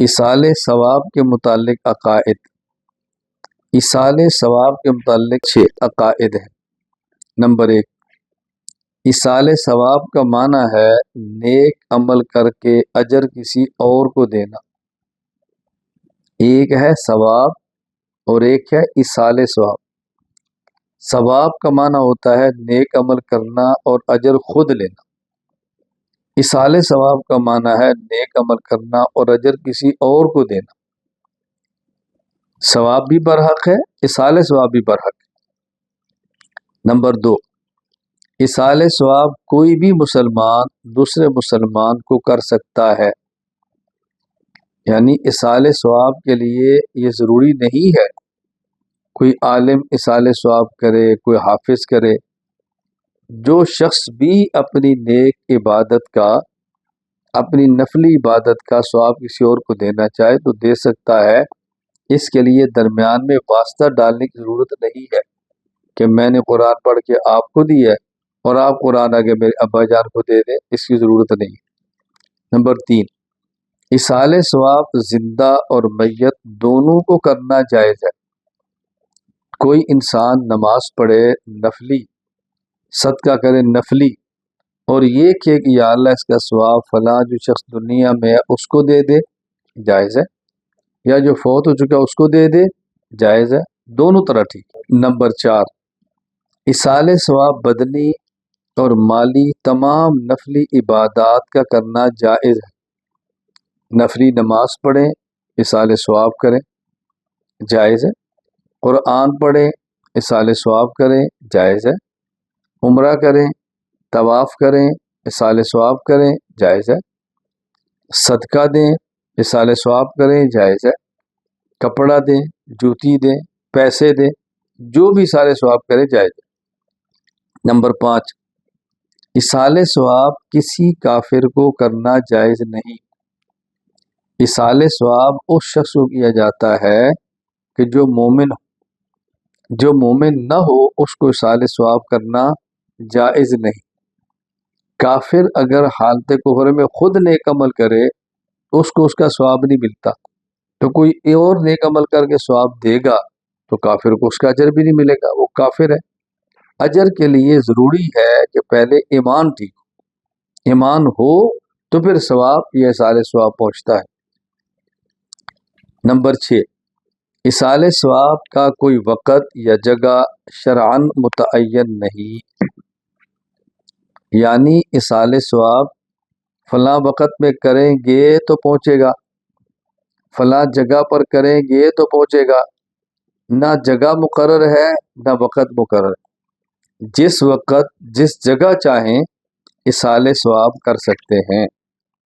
اصال ثواب کے متعلق عقائد۔ اصال ثواب کے متعلق 6 عقائد ہیں۔ نمبر 1، اصال ثواب کا معنی ہے نیک عمل کر کے اجر کسی اور کو دینا۔ ایک ہے ثواب اور ایک ہے اصال ثواب۔ ثواب کا معنی ہوتا ہے نیک عمل کرنا اور اجر خود لینا۔ اصال ثواب کا معنی ہے نیک عمل کرنا اور اجر کسی اور کو دینا۔ ثواب بھی برحق ہے، اصال ثواب بھی برحق ہے۔ نمبر 2، اصال ثواب کوئی بھی مسلمان دوسرے مسلمان کو کر سکتا ہے، یعنی اصال ثواب کے لیے یہ ضروری نہیں ہے کوئی عالم اصال ثواب کرے، کوئی حافظ کرے۔ جو شخص بھی اپنی نیک عبادت کا، اپنی نفلی عبادت کا ثواب کسی اور کو دینا چاہے تو دے سکتا ہے۔ اس کے لیے درمیان میں واسطہ ڈالنے کی ضرورت نہیں ہے کہ میں نے قرآن پڑھ کے آپ کو دیا ہے اور آپ قرآن آگے میرے ابا جان کو دے دیں، اس کی ضرورت نہیں ہے۔ نمبر 3، اصال ثواب زندہ اور میت دونوں کو کرنا جائز ہے۔ کوئی انسان نماز پڑھے نفلی، صدقہ کرے نفلی، اور یہ کہ یا اللہ اس کا ثواب فلاں جو شخص دنیا میں ہے اس کو دے دے، جائز ہے، یا جو فوت ہو چکا اس کو دے دے، جائز ہے، دونوں طرح ٹھیک ہے۔ نمبر 4، اصال ثواب بدنی اور مالی تمام نفلی عبادات کا کرنا جائز ہے۔ نفلی نماز پڑھیں، اصال ثواب کریں، جائز ہے۔ قرآن پڑھیں، اصال ثواب کریں، جائز ہے۔ عمرہ کریں، طواف کریں، اصال ثواب کریں، جائز ہے۔ صدقہ دیں، اصال ثواب کریں، جائز ہے۔ کپڑا دیں، جوتی دیں، پیسے دیں، جو بھی اصال ثواب کریں، جائز ہے۔ نمبر 5، اصال ثواب کسی کافر کو کرنا جائز نہیں۔ اصال ثواب اس شخص کو کیا جاتا ہے کہ جو مومن ہو۔ جو مومن نہ ہو اس کو اصال ثواب کرنا جائز نہیں۔ کافر اگر حالت کفر میں خود نیک عمل کرے تو اس کو اس کا ثواب نہیں ملتا، تو کوئی اور نیک عمل کر کے ثواب دے گا تو کافر کو اس کا اجر بھی نہیں ملے گا، وہ کافر ہے۔ اجر کے لیے ضروری ہے کہ پہلے ایمان ٹھیک ہو، ایمان ہو تو پھر ثواب یا اصال ثواب پہنچتا ہے۔ نمبر 6، اصال ثواب کا کوئی وقت یا جگہ شرعاً متعین نہیں، یعنی اصال ثواب فلاں وقت میں کریں گے تو پہنچے گا، فلاں جگہ پر کریں گے تو پہنچے گا، نہ جگہ مقرر ہے نہ وقت مقرر ہے۔ جس وقت جس جگہ چاہیں اصال ثواب کر سکتے ہیں۔